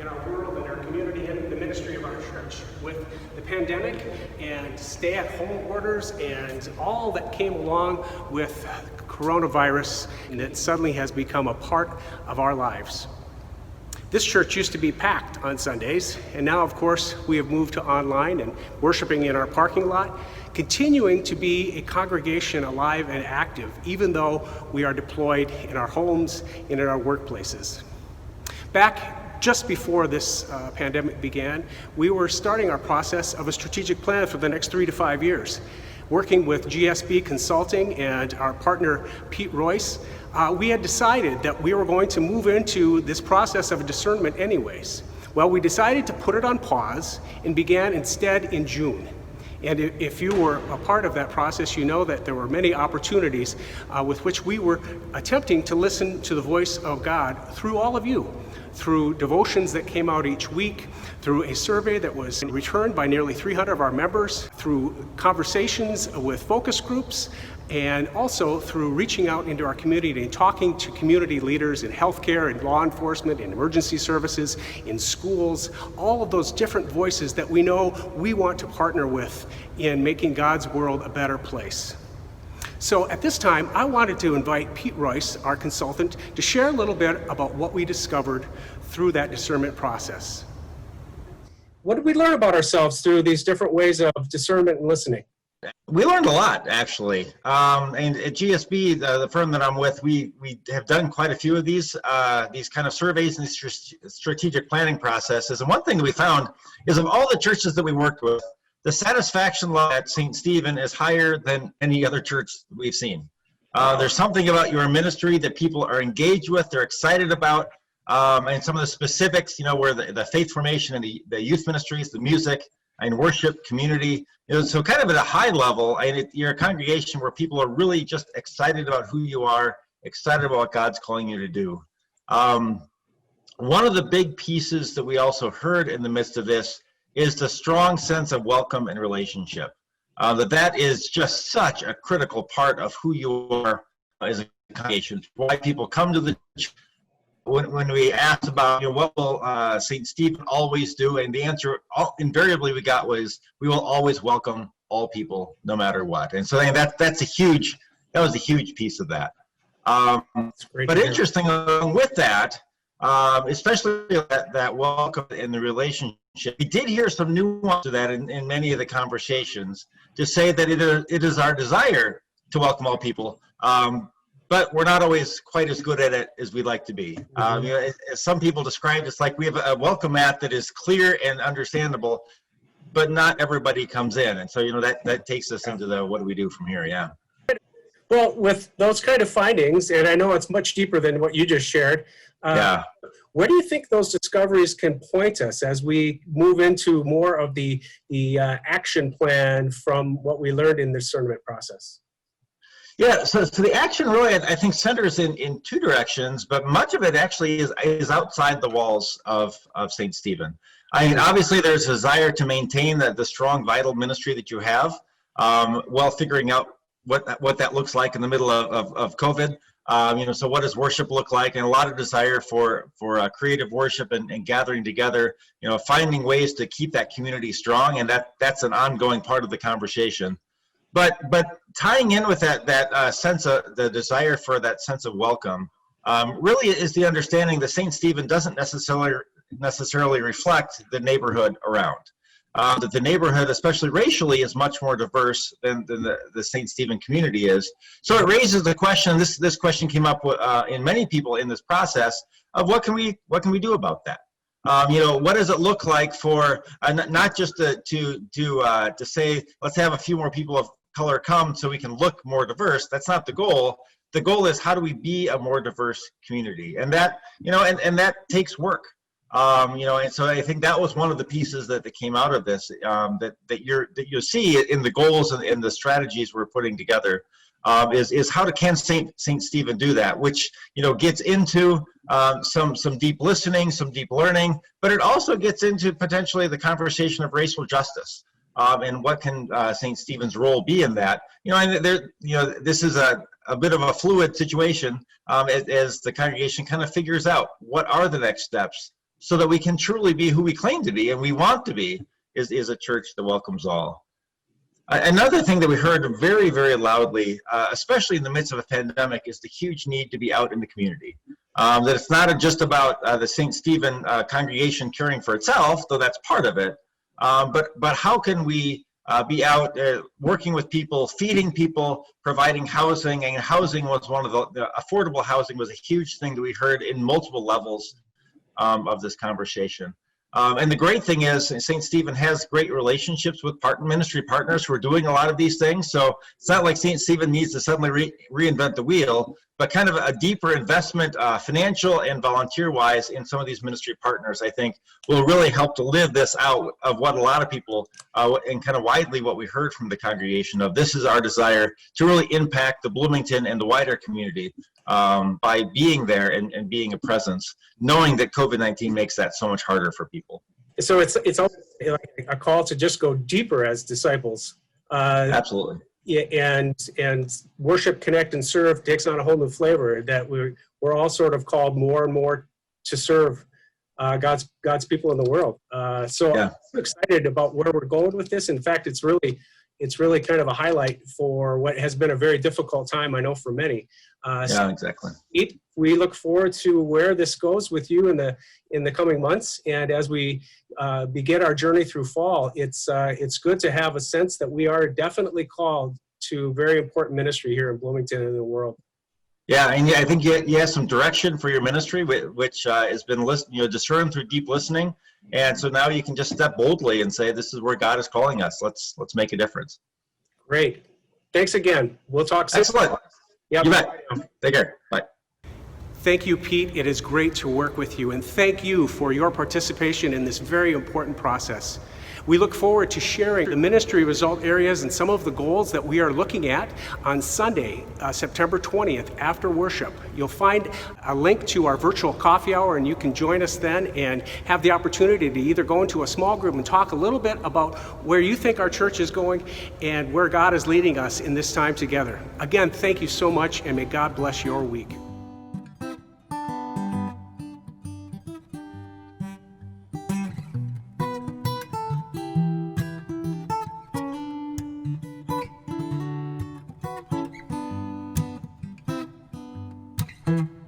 in our world, in our community, and the ministry of our church. With the pandemic and stay-at-home orders and all that came along with coronavirus, and it suddenly has become a part of our lives. This church used to be packed on Sundays, and now, of course, we have moved to online and worshiping in our parking lot, continuing to be a congregation alive and active, even though we are deployed in our homes and in our workplaces. Back just before this pandemic began, we were starting our process of a strategic plan for the next 3 to 5 years. Working with GSB Consulting and our partner Pete Royce, we had decided that we were going to move into this process of discernment anyways. Well, we decided to put it on pause and began instead in June. And if you were a part of that process, you know that there were many opportunities with which we were attempting to listen to the voice of God through all of you, through devotions that came out each week, through a survey that was returned by nearly 300 of our members, through conversations with focus groups, and also through reaching out into our community and talking to community leaders in healthcare and law enforcement, in emergency services, in schools, all of those different voices that we know we want to partner with in making God's world a better place. So at this time, I wanted to invite Pete Royce, our consultant, to share a little bit about what we discovered through that discernment process. What did we learn about ourselves through these different ways of discernment and listening? We learned a lot, actually. And at GSB, the firm that I'm with, we have done quite a few of these kind of surveys and strategic planning processes. And one thing that we found is of all the churches that we worked with, the satisfaction level at St. Stephen is higher than any other church we've seen. There's something about your ministry that people are engaged with, they're excited about, and some of the specifics, where the faith formation and the youth ministries, the music, and worship, community. So kind of at a high level, and you're a congregation where people are really just excited about who you are, excited about what God's calling you to do. One of the big pieces that we also heard in the midst of this is the strong sense of welcome and relationship. That is just such a critical part of who you are as a congregation, why people come to the church. When we asked about, what will St. Stephen always do, and the answer invariably we got was, we will always welcome all people, no matter what. And so that was a huge piece of that. But interesting along with that, especially that welcome and the relationship, we did hear some nuance to that in many of the conversations, to say that it is our desire to welcome all people. But we're not always quite as good at it as we'd like to be. As some people described, it's like we have a welcome mat that is clear and understandable, but not everybody comes in. And so, that takes us into the what do we do from here, yeah. Well, with those kind of findings, and I know it's much deeper than what you just shared, where do you think those discoveries can point us as we move into more of the action plan from what we learned in the discernment process? Yeah, so the action really, I think, centers in two directions, but much of it actually is outside the walls of St. Stephen. I mean, obviously there's a desire to maintain the strong, vital ministry that you have, while figuring out what that looks like in the middle of COVID. So what does worship look like? And a lot of desire for creative worship and gathering together, finding ways to keep that community strong, and that's an ongoing part of the conversation. But tying in with that sense of the desire for that sense of welcome, really is the understanding that St. Stephen doesn't necessarily reflect the neighborhood around. That the neighborhood, especially racially, is much more diverse than the St. Stephen community is. So it raises the question. This question came up in many people in this process of what can we do about that. What does it look like for not just to say let's have a few more people of color come so we can look more diverse. That's not the goal. The goal is how do we be a more diverse community, and that and that takes work. And so I think that was one of the pieces that came out of this, that you'll see in the goals and the strategies we're putting together, is how can St. Stephen do that, which gets into some deep listening, some deep learning, but it also gets into potentially the conversation of racial justice, and what can St. Stephen's role be in that. This is a bit of a fluid situation as the congregation kind of figures out what are the next steps so that we can truly be who we claim to be and we want to be, is a church that welcomes all. Another thing that we heard very, very loudly, especially in the midst of a pandemic, is the huge need to be out in the community. That it's not just about the St. Stephen congregation caring for itself, though that's part of it, but how can we be out working with people, feeding people, providing housing, and housing was one of the affordable housing was a huge thing that we heard in multiple levels of this conversation. And the great thing is St. Stephen has great relationships with ministry partners who are doing a lot of these things. So it's not like St. Stephen needs to suddenly reinvent the wheel, but kind of a deeper investment, financial and volunteer-wise, in some of these ministry partners, I think, will really help to live this out of what a lot of people, and kind of widely what we heard from the congregation of this is our desire to really impact the Bloomington and the wider community by being there and being a presence, knowing that COVID-19 makes that so much harder for people. So it's almost like a call to just go deeper as disciples. Absolutely. Yeah, and worship, connect, and serve takes on a whole new flavor. That we're all sort of called more and more to serve God's people in the world. So yeah. I'm excited about where we're going with this. In fact, it's really kind of a highlight for what has been a very difficult time, I know, for many. Yeah, exactly. We look forward to where this goes with you in the coming months, and as we begin our journey through fall, it's good to have a sense that we are definitely called to very important ministry here in Bloomington and in the world. Yeah, and I think you have some direction for your ministry, which has been discerned through deep listening, and so now you can just step boldly and say, "This is where God is calling us. Let's make a difference." Great. Thanks again. We'll talk soon. Excellent. Yep. You bet. Take care. Bye. Thank you, Pete. It is great to work with you, and thank you for your participation in this very important process. We look forward to sharing the ministry result areas and some of the goals that we are looking at on Sunday, September 20th, after worship. You'll find a link to our virtual coffee hour, and you can join us then and have the opportunity to either go into a small group and talk a little bit about where you think our church is going and where God is leading us in this time together. Again, thank you so much, and may God bless your week. Mm-hmm.